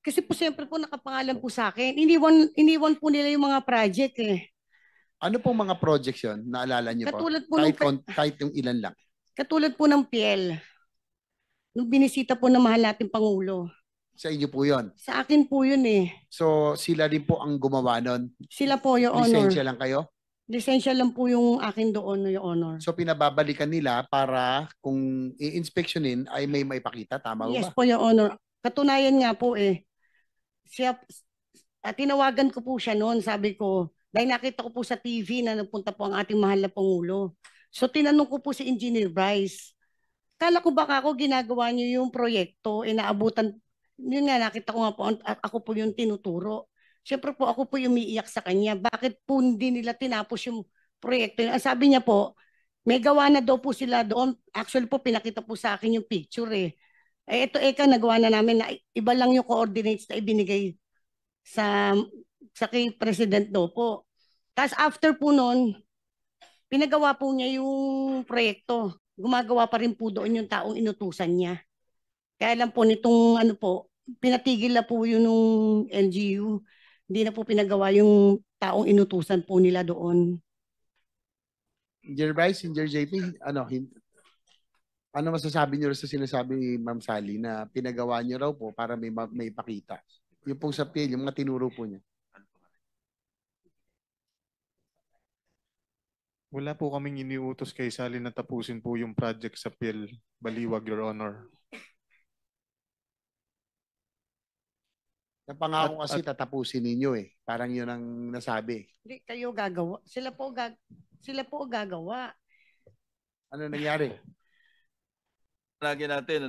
Kasi po siyempre po nakapangalan po sa akin. Iniwan po nila yung mga project eh. Ano pong mga projects yun? Naalala niyo po? Katulad po nung, Kahit yung ilan lang. katulad po ng PL. Nung binisita po ng mahal nating Pangulo. Sa inyo po yun. Sa akin po yun eh. So, sila din po ang gumawa nun. Sila po, Your Lisensya Honor. lang kayo? Lisensya lang po yung akin doon, Your Honor. So, pinababalikan nila para kung i-inspectionin ay may maipakita. Tama Yes ba? po, Your Honor. Katunayan nga po eh. Siya, tinawagan ko po siya noon, sabi ko, dahil nakita ko po sa TV na nagpunta po ang ating mahal na Pangulo. So tinanong ko po si Engineer Bryce, kala ko baka ako ginagawa niyo yung proyekto, inaabutan, yun nga nakita ko nga po, ako po yung tinuturo. Siyempre po ako po yung umiiyak sa kanya, bakit po hindi nila tinapos yung proyekto? Ang sabi niya po, may gawa na daw po sila doon. Actually po, pinakita po sa akin yung picture eh. Eh ito Eka, nagawa na namin na iba lang yung coordinates na ibinigay sa kay President daw po. Tapos after po noon, pinagawa po niya yung proyekto. Gumagawa pa rin po doon yung taong inutusan niya. Kaya lang po nitong ano po, pinatigil na po yun nung LGU. Hindi na po pinagawa yung taong inutusan po nila doon. Engineer Bryce, Engineer JP, ano masasabi niyo sa sinasabi ni Ma'am Sally na pinagawa niyo raw po para may ipakita? Yung pong sa PL, yung mga tinuro po niya. Wala po kaming iniutos kay Sally na tapusin po yung project sa PL Baliwag, Your Honor. Napangako kasi tatapusin ninyo eh. Parang yun ang nasabi. Hindi kayo gagawa. Sila po gagawa. Ano nangyari? Lagi natin,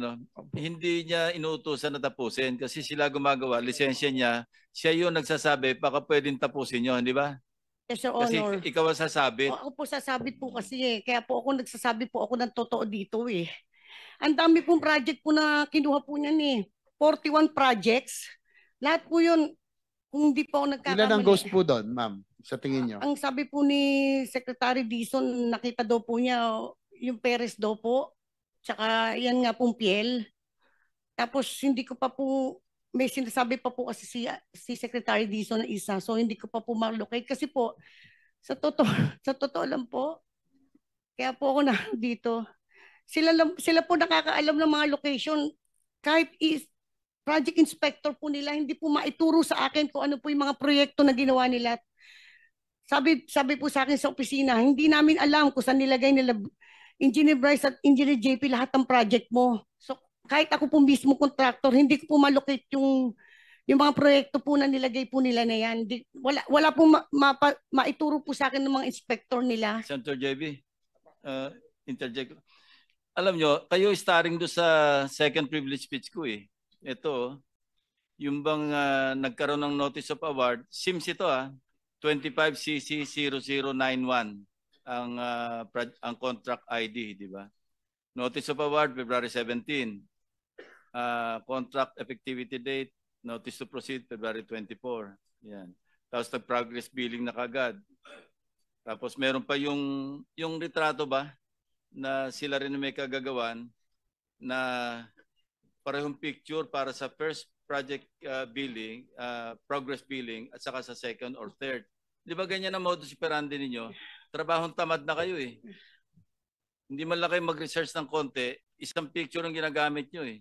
hindi niya inuutosan na tapusin kasi sila gumagawa, lisensya niya, siya yung nagsasabi, baka pwedeng tapusin nyo, di ba? Yes, Your Kasi Honor. ikaw ang sasabit. Ako po sasabit po kasi eh. Kaya po ako nagsasabi po ako ng totoo dito eh. Ang dami pong project po na kinuha po niyan eh. 41 projects. Lahat po yun, kung hindi po ako nagkakamali. Ilan ang ghost po doon, ma'am, sa tingin nyo? Ang sabi po ni Secretary Dizon, nakita daw po niya yung Perez daw po. Tsaka yan nga pong PL. Tapos hindi ko pa po, may sinasabi pa po kasi si Secretary Dizon na isa. So hindi ko pa po ma-locate. Kasi po, sa totoo, sa totoo lang po, kaya po ako na dito. Sila po nakakaalam ng mga location. Kahit project inspector po nila, hindi po maituro sa akin kung ano po yung mga proyekto na ginawa nila. Sabi po sa akin sa opisina, hindi namin alam kung saan nilagay nila Engineer Bryce at Engineer JP lahat ng project mo. So kahit ako po mismo contractor, hindi ko po malocate yung mga proyekto po na nilagay po nila na yan. Wala po maituro po sa akin ng mga inspector nila. Senator JB, interject. Alam nyo, kayo starring do sa second privilege speech ko eh. Ito, yung bang nagkaroon ng notice of award, SIMS ito 25CC0091 ang contract ID, di ba? Notice of award, February 17. Contract effectivity date, notice to proceed, February 24. Yan. Tapos nag-progress billing na kagad. Tapos meron pa yung retrato ba na sila rin may kagagawan na parehong picture para sa first project billing, progress billing at saka sa second or third. Di ba ganyan ang modus operandi ninyo? Trabahong tamad na kayo eh. Hindi man lang kayo mag-research ng konti, isang picture ang ginagamit nyo eh.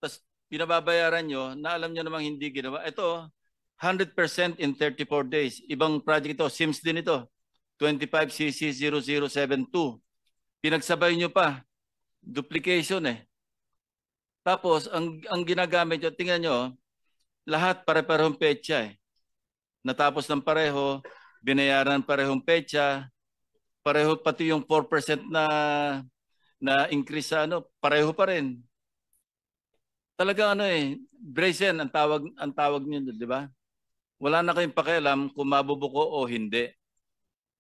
Tapos pinababayaran nyo na alam nyo namang hindi ginawa. Ito, 100% in 34 days. Ibang project ito, SIMS din ito. 25CC0072. Pinagsabay nyo pa. Duplication eh. Tapos, ang ginagamit nyo, tingnan nyo, lahat pare-parehong petsa eh. Natapos ng pareho, binayaran parehong petsa, pareho pati yung 4% na increase sa pareho pa rin. Talagang brazen ang tawag niyo, di ba? Wala na kayong pakialam kung mabubuko o hindi.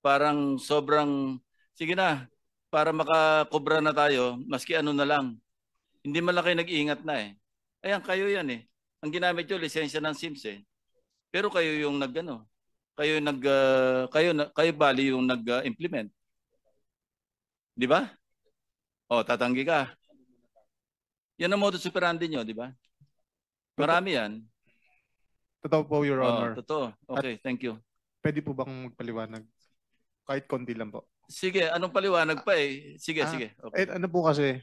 Parang sobrang, sige na, para makakobra na tayo, maski ano na lang. Hindi man lang kayo nag-iingat na eh. Ayan, kayo yan eh. Ang ginamit nyo, lisensya ng SIMS eh. Pero kayo yung kayo bali yung nag-implement. Di ba? O, tatanggi ka. Yan ang modus operandi nyo, di ba? Marami yan. Totoo po, Your Oo, Honor. totoo. Okay, thank you. Pwede po bang magpaliwanag? Kahit konti lang po. Sige, anong paliwanag pa eh? Sige, Ah, sige. Okay. Ano po kasi,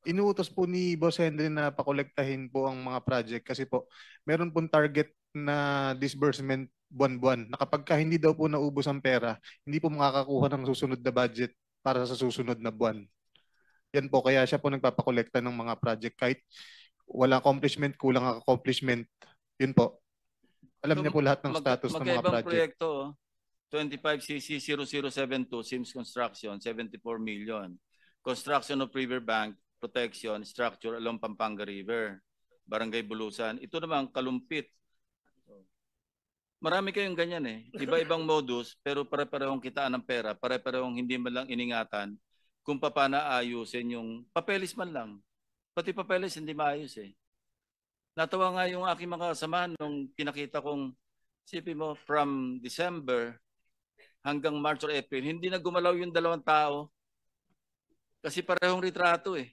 inuutos po ni Boss Henry na pakolektahin po ang mga project kasi po meron pong target na disbursement buwan-buwan na kapag ka hindi daw po naubos ang pera, hindi po makakakuha ng susunod na budget para sa susunod na buwan. Yan po, kaya siya po nagpapakolekta ng mga project kahit wala accomplishment, kulang ang accomplishment. Yun po. Alam niya po lahat ng status ng mga magkaibang project. proyekto, 25CC0072 Sims Construction, 74 million. Construction of Riverbank Protection Structure along Pampanga River, Barangay Bulusan. Ito naman, Kalumpit. Marami kayong ganyan eh. Iba-ibang modus, pero pare-parehong kitaan ng pera, pare-parehong hindi man lang iningatan kung paano ayusin yung papeles man lang. Pati papeles hindi maayos eh. Natawa nga yung aking mga kasama nung pinakita kong, sipin mo, from December hanggang March or April, hindi na gumalaw yung 2 tao. Kasi parehong retrato eh.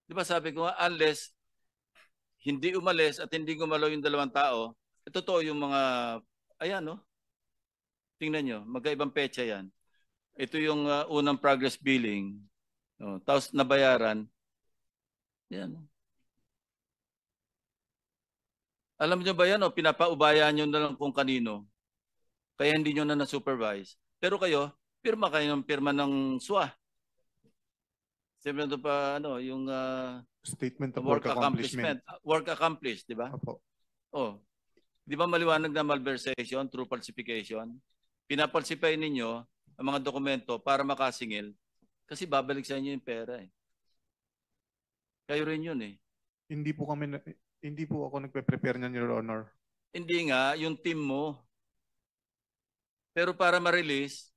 Di ba sabi ko nga, unless hindi umalis at hindi gumalaw yung 2 tao, totoo yung mga, ayan no, tingnan nyo, magkaibang petsa yan. Ito yung unang progress billing, no, tapos nabayaran, yan. Alam nyo ba yan o pinapaubayan nyo na lang kung kanino, kaya hindi nyo na na-supervise. Pero kayo, pirma kayo ng pirma ng SWA. Sabi na pa, ano, yung Statement of work work accomplishment. Work accomplished, di ba? Opo. Oh. Di ba maliwanag na malversation through falsification? Pinapalsify ninyo ang mga dokumento para makasingil kasi babalik sa inyo yung pera eh. Kayo rin yun eh. Hindi po ako nagpe-prepare niyan, Your Honor. Hindi nga, yung team mo. Pero para ma-release,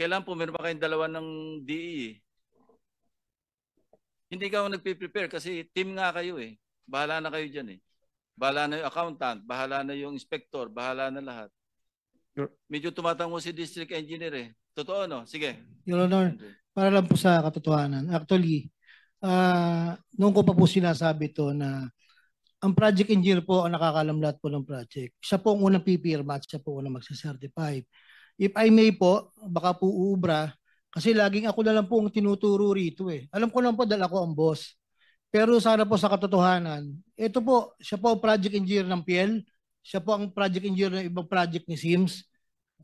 kailangan pumirma kayong 2 ng DE. Hindi ka nagpe-prepare kasi team nga kayo eh. Bahala na kayo dyan eh. Bahala na yung accountant, bahala na yung inspector, bahala na lahat. Medyo tumatango si district engineer eh. Totoo no? Sige. Your Honor, para lang po sa katotohanan. Actually, noong ko pa po sinasabi to na ang project engineer po ang nakakalam lahat po ng project. Siya po ang unang pipirma at siya po ang unang magsacertify. If I may po, baka po uubra, kasi laging ako na lang po ang tinuturo rito eh. Alam ko lang po dahil ako ang boss. Pero sana po sa katotohanan, ito po, siya po ang project engineer ng PL, siya po ang project engineer ng ibang project ni Sims.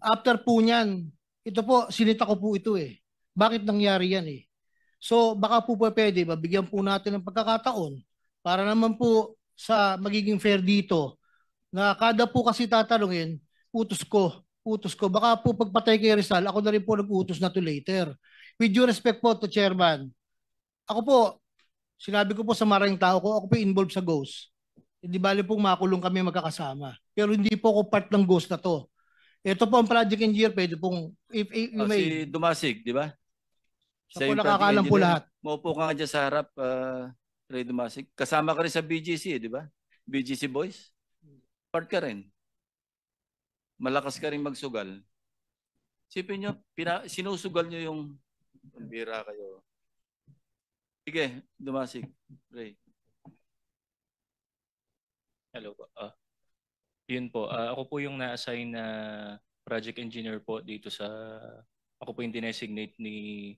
After po niyan, ito po, sinita ko po ito eh. Bakit nangyari yan eh? So baka po pwede, mabigyan po natin ng pagkakataon para naman po sa magiging fair dito na kada po kasi tatanungin, utos ko. Baka po pagpatay kay Rizal, ako na rin po nag-utos na to later. With due respect po to Chairman, ako po, sinabi ko po sa maraming tao ko, ako po involved sa Ghost. Hindi bali pong makulong kami magkakasama. Pero hindi po ako part ng Ghost na to. Ito po ang project engineer, pwede pong, if you may. Si Dumasig, di ba? Siya po nakakalam po lahat. Maupo ka nga dyan sa harap, Ray Dumasig. Kasama ka rin sa BGC, di ba? BGC Boys. Part ka rin. Malakas ka rin magsugal. Sipin nyo, sinusugal nyo yung bira kayo. Sige, Dumasig. Ray. Hello po. Yun po. Ako po yung na-assign na project engineer po dito sa... Ako po yung dinesignate ni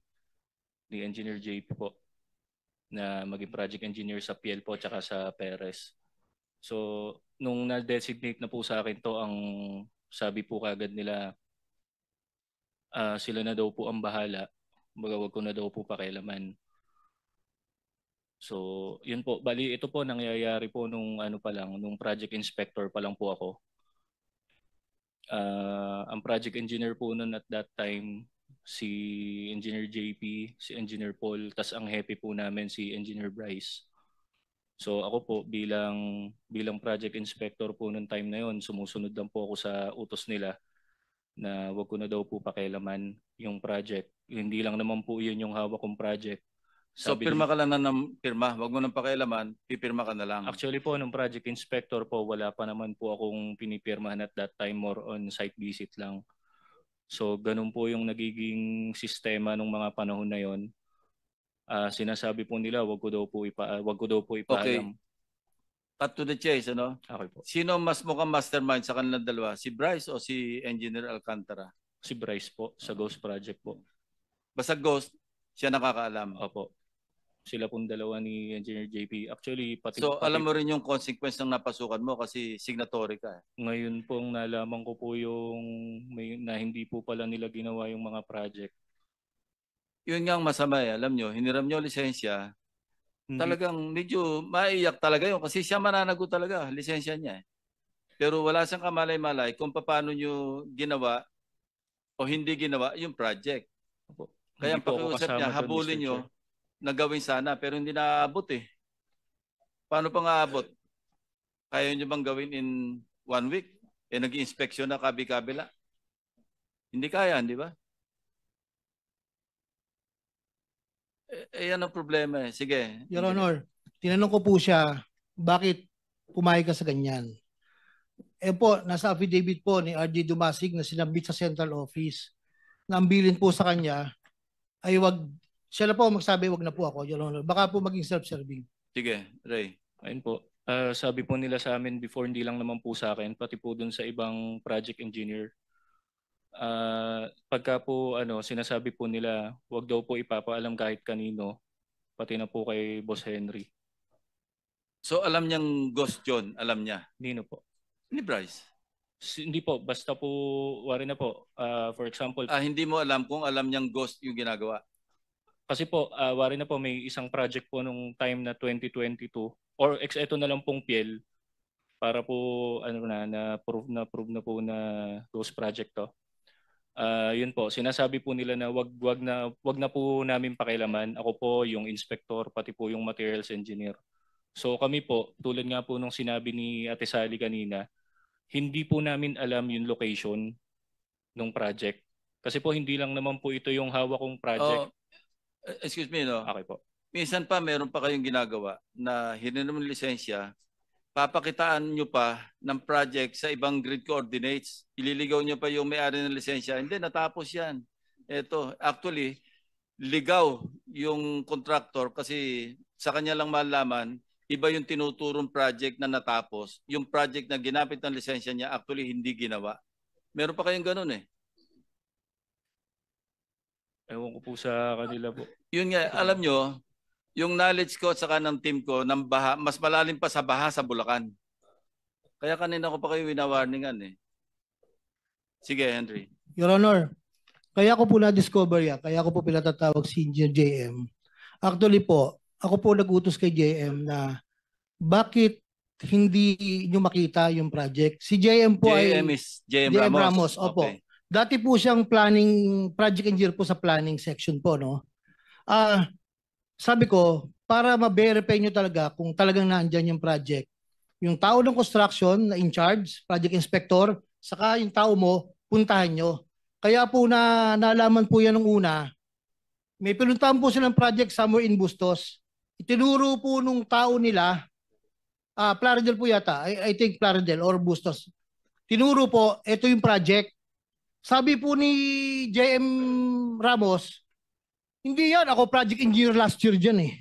Engineer JP po na maging project engineer sa PL po tsaka sa Perez. So, nung na-designate na po sa akin to, ang sabi po kagad nila, sila na daw po ang bahala. Wag ko na daw po pakialaman. So, yun po. Bali, ito po nangyayari po nung ano pa lang, nung project inspector pa lang po ako. Ang project engineer po nun at that time, si Engineer JP, si Engineer Paul, tas ang happy po namin si Engineer Bryce. So ako po bilang project inspector po nung time na yon, sumusunod lang po ako sa utos nila na wag ko na daw po pakialaman yung project. Hindi lang naman po yun yung hawak kong project. So pirma ka lang na ng pirma, wag mo nang pakialaman, pipirma ka na lang. Actually po, nung project inspector po, wala pa naman po akong pinipirmahan at that time, more on site visit lang. So ganun po yung nagiging sistema nung mga panahon na yon. Sinasabi po nila wag ko daw po ipaalam. Cut to the chase, ano? Okay po. Sino mas mukhang mastermind sa kanilang dalawa? Si Bryce o si Engineer Alcantara? Si Bryce po sa Ghost Project po. Basta Ghost, siya nakakaalam. Opo. Sila pong dalawa ni Engineer JP. Actually, So alam mo rin yung consequence ng napasukan mo kasi signatory ka. Ngayon pong nalaman ko po yung na hindi po pala nila ginawa yung mga project. Yun nga ang masama eh. Alam nyo, hiniram nyo lisensya. Talagang medyo maiyak talaga yun kasi siya mananagot talaga, lisensya niya eh. Pero wala siyang kamalay-malay kung paano nyo ginawa o hindi ginawa yung project. Kaya ang pakiusap niya, habulin nyo na gawin sana pero hindi naaabot eh. Paano pa nga aabot? Kaya nyo bang gawin in 1 week? Eh nag-i-inspection na kabi-kabila. Hindi kaya, di ba? Yan ang problema eh. Sige. Your Honor, tinanong ko po siya, bakit pumayag ka sa ganyan? Eh po, nasa affidavit po ni RD Dumasig na sinabit sa central office na ang bilin po sa kanya ay wag, siya na po magsabi wag na po ako, Your Honor. Baka po maging self-serving. Sige, Ray. Ayun po. Sabi po nila sa amin before, hindi lang naman po sa akin, pati po dun sa ibang project engineer. Pagka po sinasabi po nila wag daw po ipapaalam kahit kanino, pati na po kay Boss Henry. So alam niyang Ghost John, alam niya? Nino po? Ni Bryce? Hindi po, basta po wari na po. For example, hindi mo alam kung alam niyang Ghost yung ginagawa? Kasi po, wari na po may isang project po nung time na 2022 or ito na lang pong PL para po na-prove na po na Ghost project to. Yun po, sinasabi po nila na wag na po namin pakialaman. Ako po yung inspector, pati po yung materials engineer. So kami po, tulad nga po nung sinabi ni Ate Sally kanina, hindi po namin alam yung location ng project. Kasi po hindi lang naman po ito yung hawak kong project. Excuse me, no? Okay po. Minsan pa meron pa kayong ginagawa na hiniram ng lisensya, papakitaan nyo pa ng project sa ibang grid coordinates. Ililigaw nyo pa yung may-ari ng lisensya. Hindi, natapos yan. Ito, actually, ligaw yung contractor kasi sa kanya lang malaman, iba yung tinuturong project na natapos. Yung project na ginapit ng lisensya niya, actually hindi ginawa. Meron pa kayong ganun eh. Ewan ko po sa kanila po. Yun nga, alam nyo, yung knowledge ko at saka ng team ko ng baha, mas malalim pa sa baha sa Bulacan. Kaya kanina ko pa kayo wina-warningan eh. Sige, Henry. Your Honor, kaya ko po na-discover yan, kaya ko po pinatatawag si Engineer JM. Actually po, ako po nag-utos kay JM na bakit hindi nyo makita yung project. Si JM po JM ay... is JM Ramos. Opo. Okay. Dati po siyang project engineer po sa planning section po, no? Sabi ko, para ma-verify nyo talaga kung talagang naandyan yung project, yung tao ng construction na in charge, project inspector, saka yung tao mo, puntahan nyo. Kaya po nalaman po yan nung una, may pinuntahan po silang project somewhere in Bustos. Itinuro po nung tao nila, Plaridel po yata, I think Plaridel or Bustos. Tinuro po, ito yung project. Sabi po ni JM Ramos, hindi yan, ako project engineer last year dyan eh.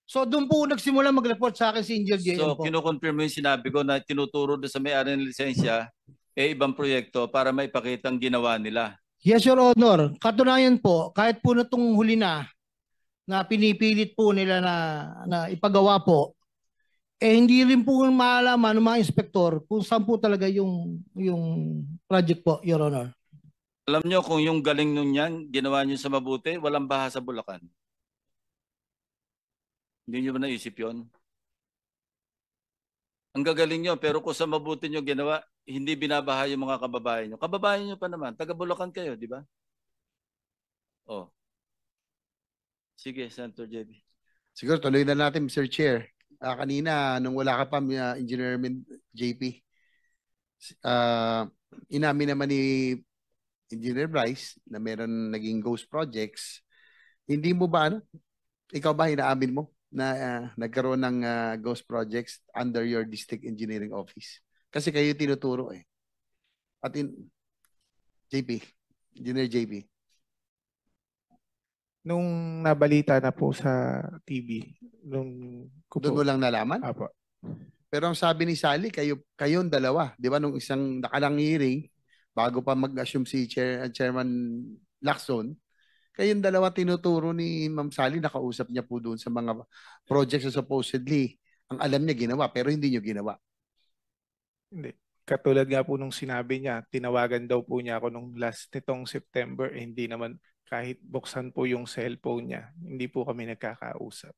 So doon po nagsimula mag-report sa akin si Engineer JM So po. kinukonfirm mo yung sinabi ko na tinuturo doon sa may-ari ng lisensya ibang proyekto para maipakita ang ginawa nila. Yes, Your Honor. Katunayan po, kahit po na itong huli na pinipilit po nila na ipagawa po, hindi rin po maalaman ng mga inspektor kung saan po talaga yung project po, Your Honor. Alam nyo kung yung galing nun yan, ginawa nyo sa mabuti, walang baha sa Bulacan. Hindi nyo ba naisip yun? Ang gagaling nyo, pero kung sa mabuti nyo ginawa, hindi binabaha yung mga kababayan nyo. Kababayan nyo pa naman, taga Bulacan kayo, di ba? Oh. Sige, Senator JB. Siguro tuloy na natin, Mr. Chair. Kanina, nung wala ka pa, Engineer JP, inamin naman ni Engineer Bryce na meron naging ghost projects. Hindi mo ba, ikaw ba inaamin mo na nagkaroon ng ghost projects under your district engineering office? Kasi kayo tinuturo eh. At JP, Engineer JP. Nung nabalita na po sa TV, nung ko Doon po, mo lang nalaman? Apo. Pero ang sabi ni Sally, kayong dalawa, di ba, nung isang nakalang hearing, bago pa mag-assume si Chairman Lacson, kayong dalawa tinuturo ni Ma'am Sally, nakausap niya po doon sa mga projects na supposedly, ang alam niya ginawa, pero hindi niyo ginawa. Hindi. Katulad nga po nung sinabi niya, tinawagan daw po niya ako nung last nitong September, hindi naman kahit buksan po yung cellphone niya, hindi po kami nagkakausap.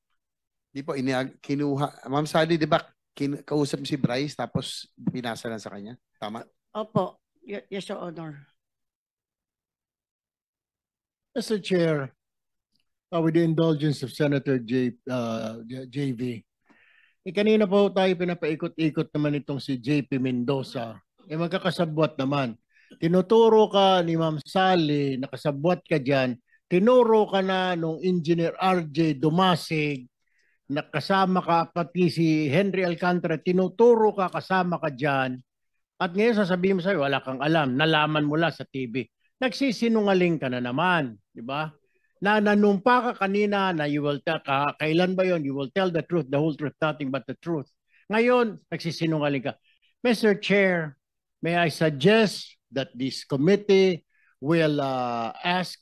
Di po, kinuha. Ma'am Sally, di ba, kausap si Bryce tapos pinasa lang sa kanya? Tama? Opo. Yes, Your Honor. Mr. Chair, with the indulgence of Senator JV, kanina po tayo pinapaikot-ikot naman itong si JP Mendoza. Magkakasabwat naman. Tinuturo ka ni Ma'am Sally, nakasabwat ka dyan. Tinuro ka na nung Engineer RJ Dumasig, nakasama ka pati si Henry Alcantara, tinuturo ka, kasama ka dyan. At ngayon sasabihin mo sa'yo, wala kang alam, nalaman mo lang sa TV. Nagsisinungaling ka na naman, di ba? Na nanumpa ka kanina na you will tell, kailan ba yon? You will tell the truth, the whole truth, nothing but the truth. Ngayon, nagsisinungaling ka. Mr. Chair, may I suggest that this committee will ask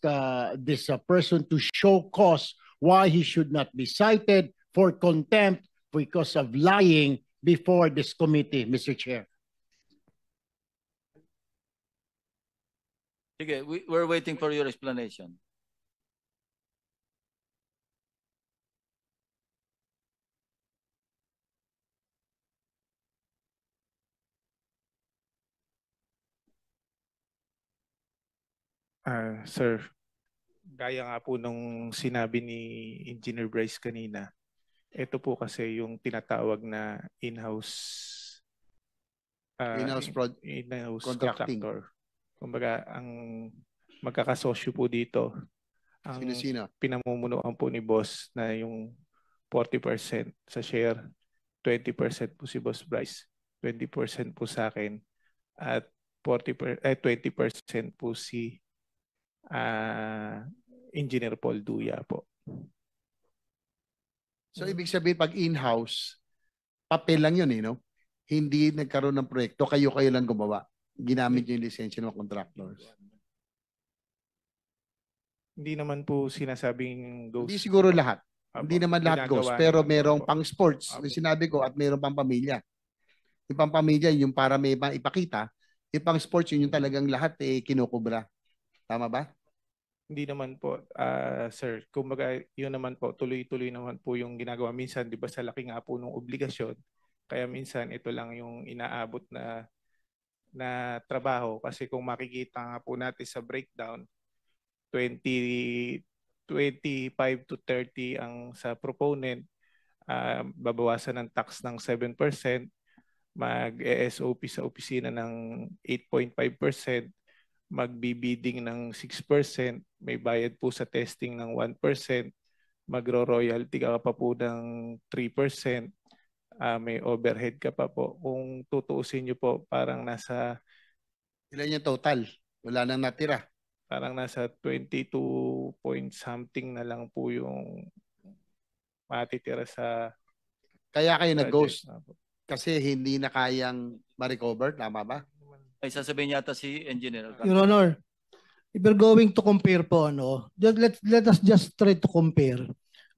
this person to show cause why he should not be cited for contempt because of lying before this committee, Mr. Chair. Sige, we're waiting for your explanation. Sir, gaya nga po nung sinabi ni Engineer Bryce kanina, ito po kasi yung tinatawag na in-house contracting. contractor. Kumbaga, ang magkakasosyo po dito, ang Sino-sino? pinamumunuan po ni boss na yung 40% sa share, 20% po si Boss Bryce, 20% po sa akin, at 20% po si Engineer Paul Duya po. So, ibig sabihin, pag in-house, papel lang yun, no? Hindi nagkaroon ng proyekto, kayo lang gumawa. Ginamit nyo yung lisensya ng contractors. Hindi naman po sinasabing ghost. Hindi siguro lahat. Hindi naman lahat ginagawa ghost, pero naman merong po. pang sports, yung sinabi ko, at merong pang pamilya. Yung pang pamilya, yung para may ipakita, yung pang sports, yun yung talagang lahat kinukubra. Tama ba? Hindi naman po, sir. Kumbaga, yun naman po, tuloy-tuloy naman po yung ginagawa. Minsan, di ba sa laki nga po ng obligasyon, kaya minsan ito lang yung inaabot na trabaho. Kasi kung makikita nga po natin sa breakdown, 25 to 30 ang sa proponent, babawasan ng tax ng 7%, mag-ESOP sa opisina ng 8.5%, magbibidding ng 6%, may bayad po sa testing ng 1%, magro-royalty ka pa po ng 3%, may overhead ka pa po. Kung tutuusin nyo po, parang nasa... Ilan yung total? Wala nang natira. Parang nasa 22 point something na lang po yung matitira sa... Kaya kayo project. nag-ghost. Kasi hindi na kayang ma-recover. Tama ba? Ay sasabihin yata si Engineer. Your Honor, if we're going to compare po, let us just try to compare.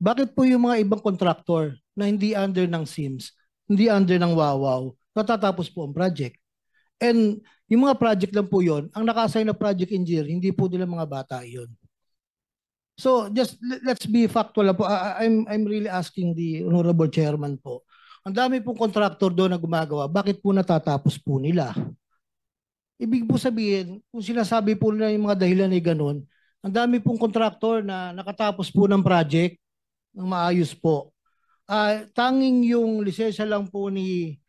Bakit po yung mga ibang contractor na hindi under ng SIMS, hindi under ng Wawaw, natatapos po ang project? And yung mga project lang po yon, ang naka-assign na project engineer, hindi po nila mga bata yon. So just let's be factual po. I'm really asking the Honorable Chairman po. Ang dami pong contractor doon na gumagawa, bakit po natatapos po nila? Ibig po sabihin, kung sinasabi po nila yung mga dahilan ay ganun, ang dami pong contractor na nakatapos po ng project ng maayos po. Tanging yung lisensya lang po ni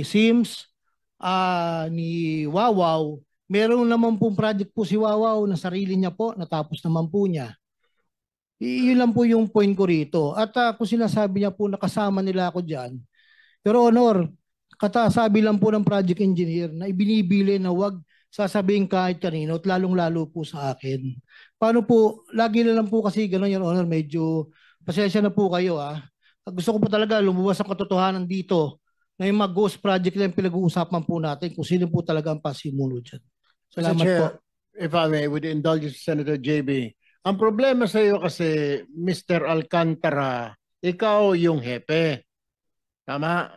SIMS, ni Wawaw, meron naman pong project po si Wawaw na sarili niya po, natapos naman po niya. Yun lang po yung point ko rito. At kung sinasabi niya po nakasama nila ako dyan, pero Honor, sabi lang po ng project engineer na ibinibili na wag sasabihin kahit kanino at lalong-lalo po sa akin. Paano po, lagi na lang po kasi gano'n, Your Honor, medyo pasensya na po kayo Gusto ko po talaga lumabas ang katotohanan dito na yung mga ghost project na yung pinag-uusapan po natin kung sino po talaga ang pasimulo dyan. Salamat Chair, po. if I may, with the indulgence of Senator JB, ang problema sa iyo kasi, Mr. Alcantara, ikaw yung hepe. Tama?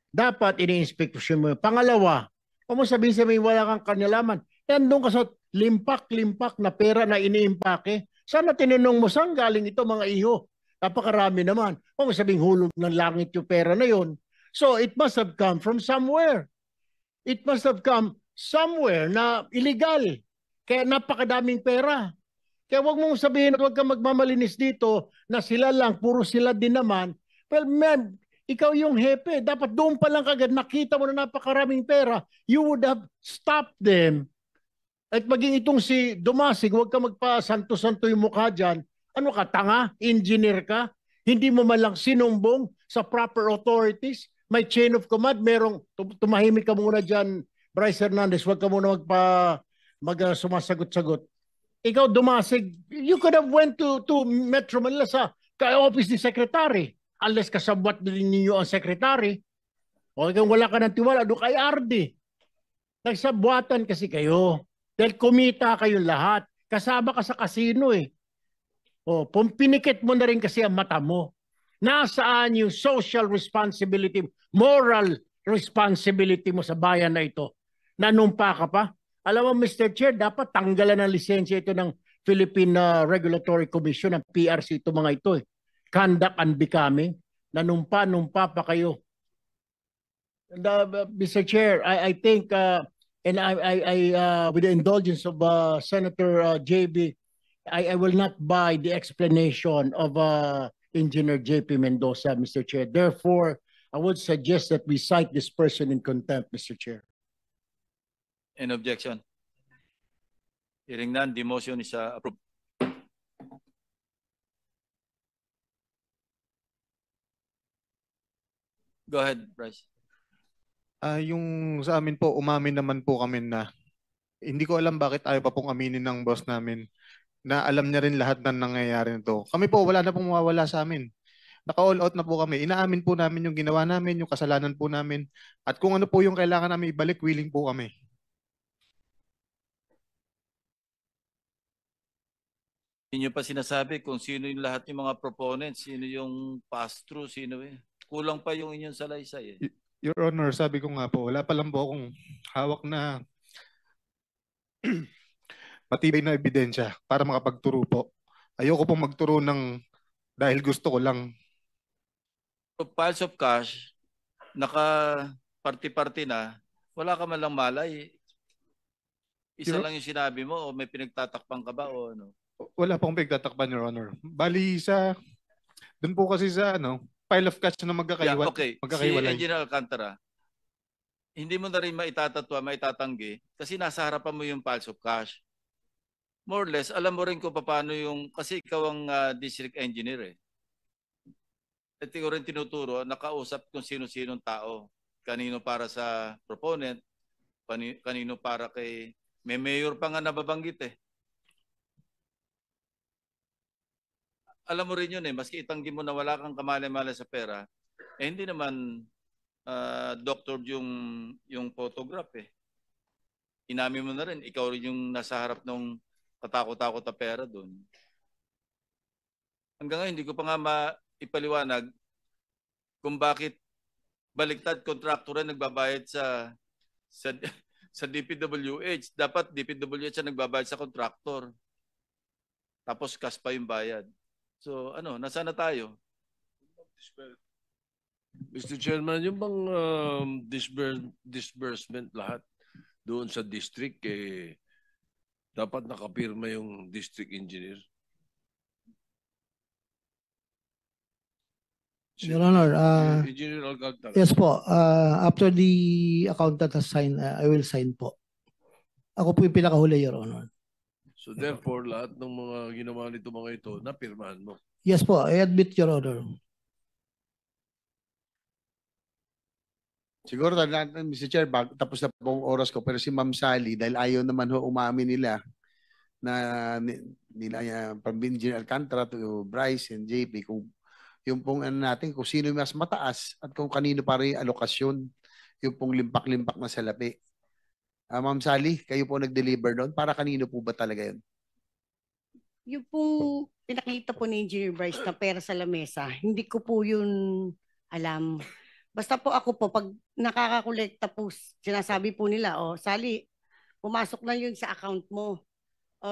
Dapat ini-inspeksyon mo. Pangalawa, kung mo sabihin wala kang kanalaman, yan doon ka sa limpak-limpak na pera na iniimpake. Sana tinanong mo saan galing ito mga iho. Napakarami naman. Kung mo sabihin hulog ng langit yung pera na yon. So it must have come from somewhere. It must have come somewhere na illegal. Kaya napakadaming pera. Kaya wag mong sabihin at wag kang magmamalinis dito na sila lang, puro sila din naman. Well, man, ikaw yung hepe. Dapat doon pa lang kagad nakita mo na napakaraming pera. You would have stopped them. At maging itong si Dumasig, wag ka magpa-santo-santo yung mukha dyan. Ano ka, tanga? Engineer ka? Hindi mo man lang sinumbong sa proper authorities? May chain of command, merong tumahimik ka muna dyan, Bryce Hernandez, wag ka muna sumasagot-sagot. Ikaw, Dumasig, you could have went to Metro Manila sa office ni Secretary. Unless kasabwat din ninyo ang Secretary. O kung wala ka ng tiwala, doon kay RD. Nagsabwatan kasi kayo. Dahil kumita kayong lahat. Kasama ka sa kasino eh. O, pinikit mo na rin kasi ang mata mo. Nasaan yung social responsibility, moral responsibility mo sa bayan na ito? Nanumpa ka pa? Alam mo, Mr. Chair, dapat tanggalan ng lisensya ito ng Philippine Regulatory Commission, ng PRC, ito mga ito. Conduct unbecoming. Nanumpa pa kayo. And, Mr. Chair, I think, and I with the indulgence of Senator JB, I will not buy the explanation of Engineer JP Mendoza, Mr. Chair. Therefore, I would suggest that we cite this person in contempt, Mr. Chair. Any objection? Hearing none, the motion is approved. Go ahead, Bryce. Yung sa amin po, umamin naman po kami na hindi ko alam bakit ayaw pa pong aminin ng boss namin na alam niya rin lahat ng nangyayari nito. Kami po, wala na pong mawawala sa amin. Naka-all out na po kami. Inaamin po namin yung ginawa namin, yung kasalanan po namin. At kung ano po yung kailangan namin ibalik, willing po kami. Hindi nyo pa sinasabi kung sino yung lahat yung mga proponents, sino yung pass-through, sino eh. Kulang pa yung inyong salaysay eh. Your Honor, sabi ko nga po, wala pa lang po akong hawak na matibay na ebidensya para makapagturo po. Ayoko pong magturo ng dahil gusto ko lang. So, piles of cash, naka-party-party na, wala ka man lang malay. Isa lang yung sinabi mo o may pinagtatakpan ka ba o ano? Wala pong pinagtatakpan, Your Honor. Bali doon po kasi sa pile of cash na magkakaiwalay. Okay. Si Engineer Alcantara, hindi mo na rin maitatatwa, maitatanggi kasi nasa harapan mo yung piles of cash. More or less, alam mo rin kung paano yung, kasi ikaw ang district engineer eh. At ikaw rin tinuturo, nakausap kung sino-sinong tao. Kanino para sa proponent, kanino para kay, may mayor pa nga nababanggit eh. Alam mo rin yun eh, maski itanggi mo na wala kang kamali-mali sa pera, eh hindi naman doctor yung photograph eh. Inamin mo na rin, ikaw rin yung nasa harap ng katakot-takot na pera doon. Hanggang ngayon, hindi ko pa nga maipaliwanag kung bakit baliktad contractor na nagbabayad sa DPWH. Dapat DPWH ang nagbabayad sa contractor. Tapos cash pa yung bayad. So nasaan na tayo? Mr. Chairman, yung bang disbursement lahat doon sa district, dapat nakapirma yung district engineer? Your Honor, Engineer Alcantara. yes po, after the accountant has signed, I will sign po. Ako po yung pinakahuli, Your Honor. So therefore, lahat ng mga ginawa nito mga ito, napirmahan mo? Yes po, I admit, Your Honor. Siguro, Mr. Chair, tapos na pong oras ko, pero si Ma'am Sally, dahil ayaw naman ho umamin nila na nila from Engineer Alcantara to Bryce and JP, kung yung pong ano natin, kung sino yung mas mataas at kung kanino para yung alokasyon, yung pong limpak-limpak na salapi. Ma'am Sally, kayo po nag-deliver doon. Para kanino po ba talaga yun? Yung pong pinakita po ni Engineer Bryce na pera sa lamesa, hindi ko po yun alam. Basta po ako po, pag nakakakolekta po, sinasabi po nila, Sally, pumasok na yun sa account mo.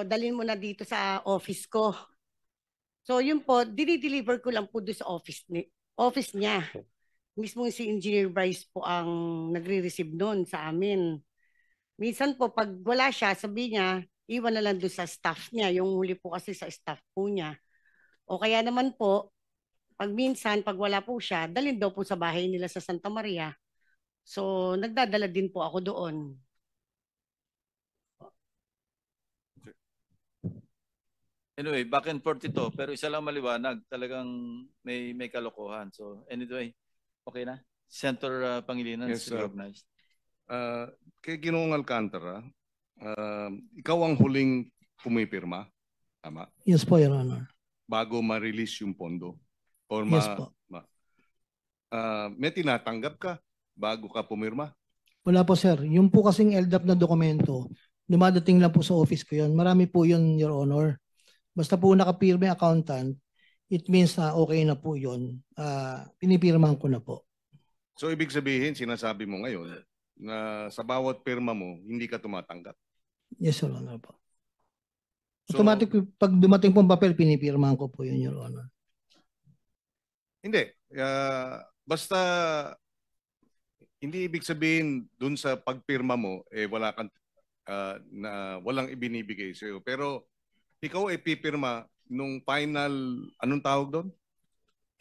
Dalhin mo na dito sa office ko. So yun po, dinideliver ko lang po doon sa office niya. Mismo si Engineer Bryce po ang nagre-receive noon sa amin. Minsan po, pag wala siya, sabi niya, iwan na lang doon sa staff niya. Yung huli po kasi sa staff po niya. O kaya naman po, pag minsan, pag wala po siya, dalhin daw po sa bahay nila sa Santa Maria. So, nagdadala din po ako doon. Anyway, back and forth ito, pero isa lang maliwanag, talagang may kalokohan. So, anyway, okay na? Senator Pangilinan is recognized. Kay Ginoong Alcantara, ikaw ang huling pumipirma, tama? Yes po, Your Honor. Bago ma-release yung pondo? Or Yes po. May tinatanggap ka bago ka pumirma? Wala po, sir. Yung po kasing LDAP na dokumento, dumadating lang po sa office ko yun. Marami po yun, Your Honor. Basta po nakapirma yung accountant, it means na okay na po yun. Pinipirmahan ko na po. So ibig sabihin, sinasabi mo ngayon na sa bawat pirma mo, hindi ka tumatanggap? Yes, Your Honor po. So, automatic, pag dumating pong papel, pinipirmahan ko po yun, Your Honor. Hindi. Basta hindi ibig sabihin dun sa pagpirma mo, wala kang, walang ibinibigay sa'yo. Pero ikaw ay pipirma nung final, anong tawag doon?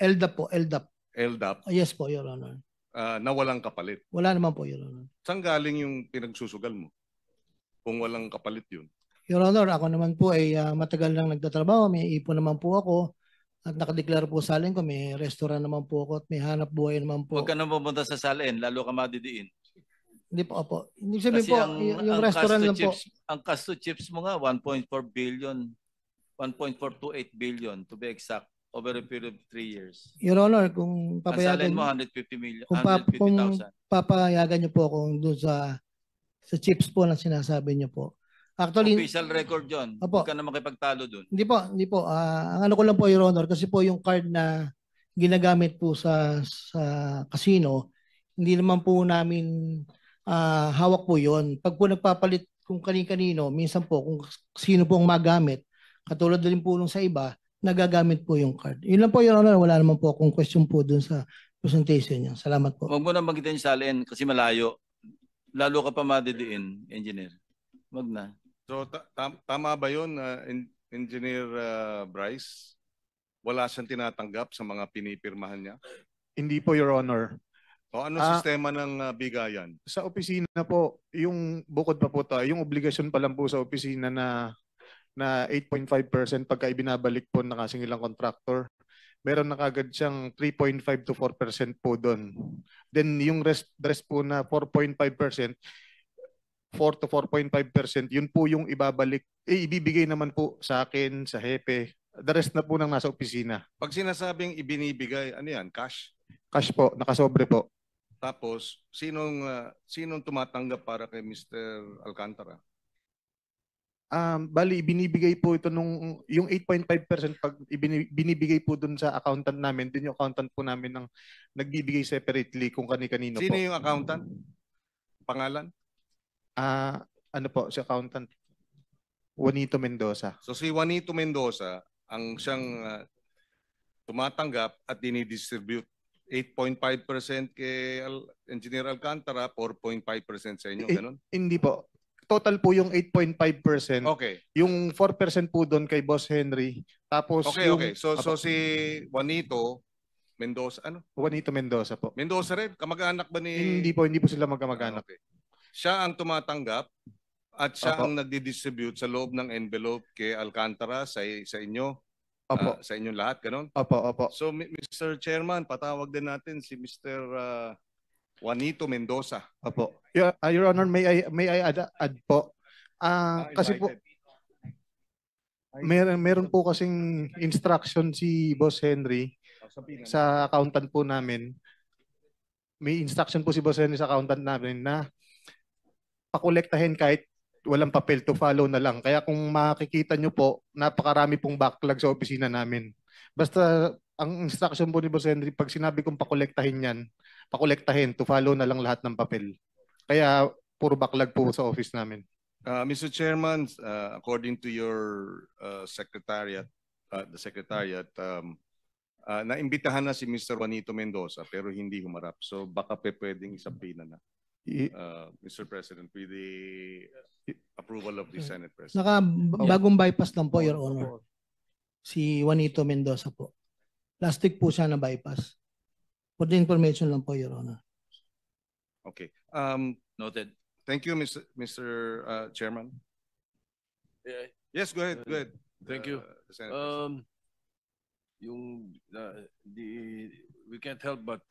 LDAP po, LDAP. LDAP. Yes po, Your Honor. Na walang kapalit. Wala naman po, Your Honor. Saan galing yung pinagsusugal mo? Kung walang kapalit yun. Your Honor, ako naman po ay matagal nang nagtatrabaho. May ipon naman po ako. At nakadeklara po sa alin ko. May restaurant naman po ako at may hanap buhay naman po. Huwag ka na pumunta sa salin, lalo ka madidiin. Hindi po, opo. Hindi sabihin Kasi po, yung restaurant lang po. Ang cost to chips mo nga, 1.4 billion, 1.428 billion to be exact, over a period of 3 years. Your Honor, kung papayagan ang salin mo, 150 million, kung 150,000. Papayagan niyo po kung doon sa chips po na sinasabi niyo po. Actually, official record yun. Opo. Huwag ka na makipagtalo dun. Hindi po. Ang ano ko lang po, Your Honor, kasi po yung card na ginagamit po sa casino, hindi naman po namin hawak po yon. Pag po nagpapalit kung kani-kanino, minsan po kung sino po ang magamit, katulad din po nung sa iba, nagagamit po yung card. Yun lang po, Your Honor. Wala naman po akong question po dun sa presentation niya. Salamat po. Huwag mo na magitin yung salin kasi malayo. Lalo ka pa madidiin, engineer. Wag na. So tama ba yun, Engineer Bryce? Wala siyang tinatanggap sa mga pinipirmahan niya? Hindi po, Your Honor. O ano sistema ng bigayan? Sa opisina po, yung bukod pa po tayo, yung obligasyon pa lang po sa opisina na 8.5% pagka ibinabalik po na kasing ilang contractor, meron na kagad siyang 3.5 to 4% po doon. Then yung rest po na 4.5%, 4 to 4.5%, yun po yung ibabalik, ibibigay naman po sa akin, sa hepe. The rest na po nang nasa opisina. Pag sinasabing ibinibigay, ano yan? Cash? Cash po, nakasobre po. Tapos, sinong tumatanggap para kay Mr. Alcantara? Bali, binibigay po ito yung 8.5% pag binibigay po dun sa accountant namin, din yung accountant po namin ng nagbibigay separately kung kani-kanino po. Sino yung accountant? Pangalan? Ano po, si accountant Juanito Mendoza. So si Juanito Mendoza ang siyang tumatanggap at dinidistribute 8.5% kay Engineer Alcantara, 4.5% sa inyo, ganun? Hindi po. Total po yung 8.5%. Okay. Yung 4% po doon kay Boss Henry. Tapos okay. So si Juanito Mendoza, ano? Juanito Mendoza po. Mendoza rin? Kamag-anak ba ni... Hindi po sila magkamag-anak. Okay. Siya ang tumatanggap at siya ang nagdi-distribute sa loob ng envelope kay Alcantara sa inyo. Sa inyong lahat, ganun? Opo. So Mr. Chairman, patawag din natin si Mr. Juanito Mendoza. Opo. Your Honor, may I add po? Kasi po, meron po kasing instruction si Boss Henry sa accountant po namin. May instruction po si Boss Henry sa accountant namin na pakolektahin kahit walang papel, to follow na lang. Kaya kung makikita nyo po, napakarami pong backlog sa opisina namin. Basta ang instruction po ni Boss Henry, pag sinabi kong pakolektahin yan, pakolektahin, to follow na lang lahat ng papel. Kaya puro backlog po sa office namin. Mr. Chairman, according to your secretariat, the secretariat, naimbitahan na si Mr. Juanito Mendoza pero hindi humarap. So baka pwedeng isabina na. Mr. President, with the approval of the Senate President. Bagong bypass lang po, Your Honor. Si Juanito Mendoza po. Last week po siya na bypass. For the information lang po, Your Honor. Okay. Noted. Thank you, Mr. Chairman. Yeah. Yes, go ahead. Go ahead. Thank you. The Senate President. We can't help but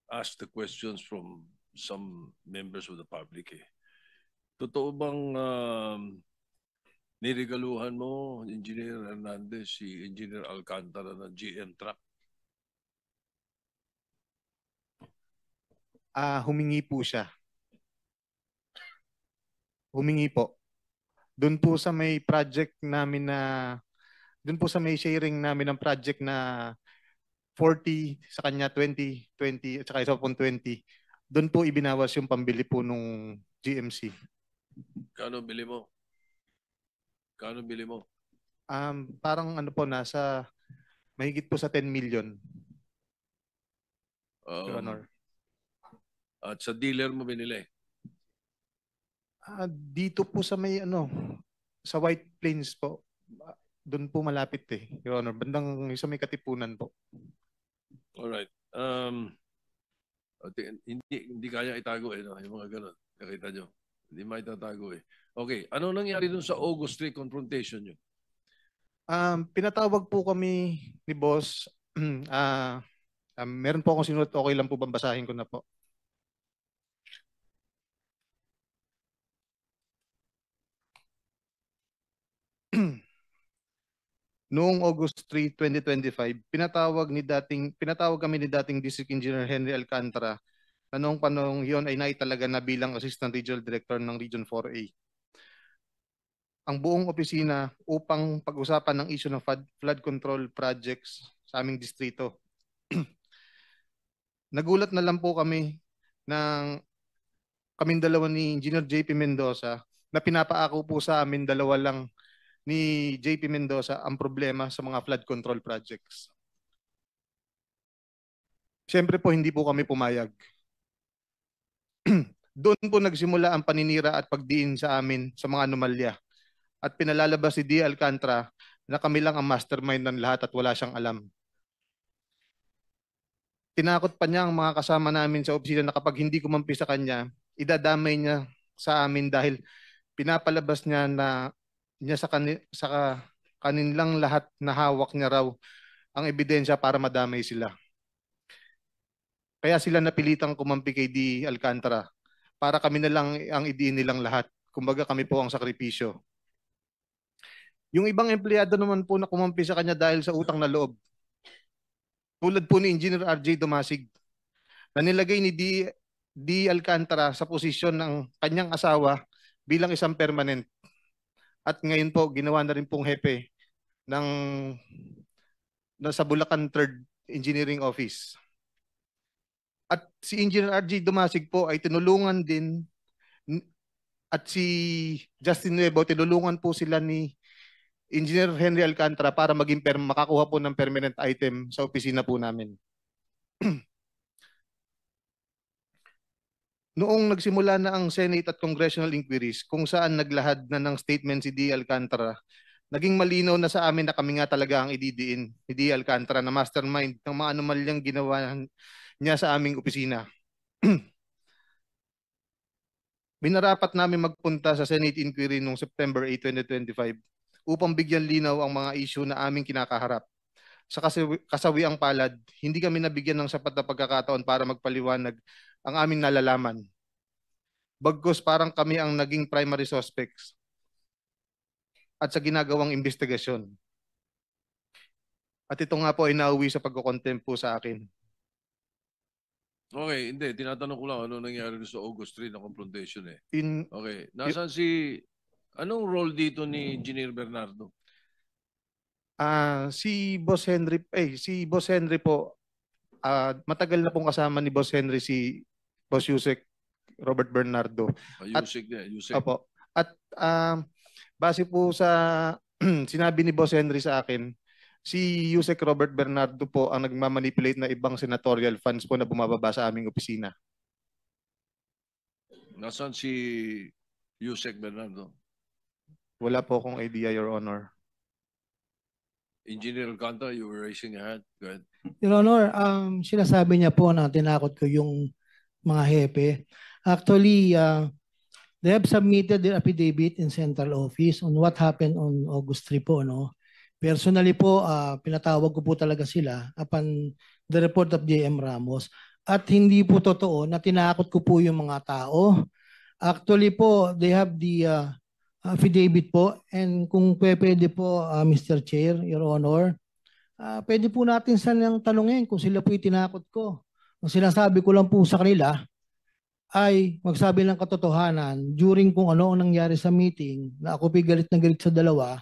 ask the questions from some members of the public. Totoo bang niregaluhan mo, Engineer Hernandez, si Engineer Alcantara ng GM truck? Humingi po siya. Humingi po. Doon po sa may project namin na, doon po sa may sharing namin ng project na 40, sa kanya 20, 20, at saka isa pong 20. Doon po ibinawas yung pambili po nung GMC. Kano bili mo? Kano bili mo? Parang ano po, nasa mahigit po sa 10 million. Your Honor. At sa dealer mo binili? Dito po sa may ano, sa White Plains po. Doon po malapit Your Honor. Bandang sa may Katipunan po. Alright. Hindi kaya itago no? Yung mga ganun. Nakita nyo. Hindi maitatago Okay. Ano nangyari dun sa August 3 confrontation nyo? Pinatawag po kami ni Boss. Meron po akong sinulat. Okay lang po babasahin ko na po. Noong August 3, 2025, pinatawag kami ni dating District Engineer Henry Alcantara na noong panahon yun ay naitalaga na bilang Assistant Regional Director ng Region 4A. Ang buong opisina upang pag-usapan ng issue ng flood control projects sa aming distrito. Nagulat na lang po kami ng kaming dalawa ni Engineer JP Mendoza na pinapaako po sa amin dalawa lang ni JP Mendoza ang problema sa mga flood control projects. Siyempre po hindi po kami pumayag. Doon po nagsimula ang paninira at pagdiin sa amin sa mga anomalya. At pinalalabas si D. Alcantara na kami lang ang mastermind ng lahat at wala siyang alam. Tinakot pa niya ang mga kasama namin sa opisina na kapag hindi kumampi sa kanya, idadamay niya sa amin dahil pinapalabas niya sa kanilang lahat na hawak niya raw ang ebidensya para madamay sila. Kaya sila napilitang kumampi kay D. Alcantara para kami na lang ang idiin nilang lahat. Kumbaga kami po ang sakripisyo. Yung ibang empleyado naman po na kumampi sa kanya dahil sa utang na loob. Tulad po ni Engineer RJ Dumasig na nilagay ni D. Alcantara sa posisyon ng kanyang asawa bilang isang permanent. At ngayon po, ginawa na rin pong hepe sa Bulacan 3rd Engineering Office. At si Engineer RJ Dumasig po ay tinulungan din at si Justin Nuevo, tinulungan po sila ni Engineer Henry Alcantara para maging makakuha po ng permanent item sa opisina po namin. Noong nagsimula na ang Senate at Congressional inquiries kung saan naglahad na ng statement si D. Alcantara, naging malinaw na sa amin na kami nga talaga ang ididiin ni D. Alcantara na mastermind ng mga anomalyang ginawa niya sa aming opisina. Minarapat namin magpunta sa Senate inquiry noong September 8, 2025 upang bigyan linaw ang mga issue na aming kinakaharap. sa kasawiang palad, hindi kami nabigyan ng sapat na pagkakataon para magpaliwanag ang aming nalalaman. Bagkus parang kami ang naging primary suspects at sa ginagawang investigasyon. At ito nga po ay nauwi sa pagkukontempt po sa akin. Okay, hindi. Tinatanong ko lang ano nangyari sa August 3 na confrontation eh. In, Okay. Nasaan anong role dito ni Engineer Bernardo? si Boss Henry po, matagal na pong kasama ni Boss Henry si Boss Yusek Robert Bernardo. Yusek na, Yusek. Opo. At base po sa sinabi ni Boss Henry sa akin, si Yusek Robert Bernardo po ang nagmamanipulate na ibang senatorial funds po na bumababa sa aming opisina. Nasaan si Yusek Bernardo? Wala po akong idea, Your Honor. Engineer Alcantara, you were raising your hand. Go ahead. Your Honor, sinasabi niya po na tinakot ko yung mga hepe. Actually, they have submitted their affidavit in central office on what happened on August 3 po. No? Personally po, pinatawag ko po talaga sila upon the report of J.M. Ramos. At hindi po totoo na tinakot ko po yung mga tao. Actually po, they have the affidavit po, and kung pwede po, Mr. Chair, Your Honor, pwede po natin silang tanungin kung sila po itinakot ko. Ang sinasabi ko lang po sa kanila ay magsabi ng katotohanan during kung ano ang nangyari sa meeting na ako galit na galit sa dalawa,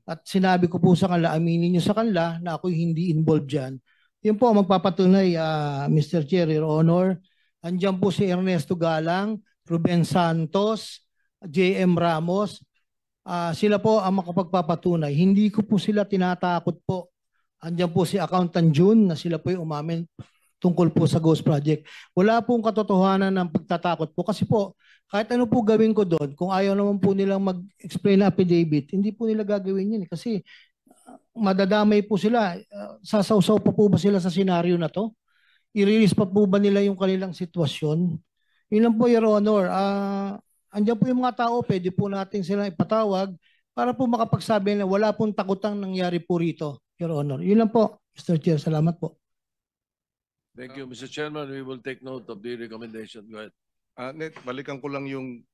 at sinabi ko po sa kanila, aminin nyo sa kanila na ako hindi involved dyan. Yun po ang magpapatunay, Mr. Chair, Your Honor. Andiyan po si Ernesto Galang, Ruben Santos, J.M. Ramos, sila po ang makapagpapatunay. Hindi ko po sila tinatakot po. Andiyan po si Accountant June na sila po yung umamin tungkol po sa Ghost Project. Wala pong katotohanan ng pagtatakot po kasi po kahit ano po gawin ko doon, kung ayaw naman po nilang mag-explain na affidavit, hindi po nila gagawin yun kasi madadamay po sila. Sasawsaw pa po ba sila sa senaryo na to? I-release pa po ba nila yung kanilang sitwasyon? Yun lang po, Your Honor. Andiyan po yung mga tao, pwede po natin silang ipatawag para po makapagsabi na wala pong takutang nangyari po rito, Your Honor. Yun lang po, Mr. Chair. Salamat po. Thank you, Mr. Chairman. We will take note of the recommendation. Go ahead. Net, balikan ko lang yung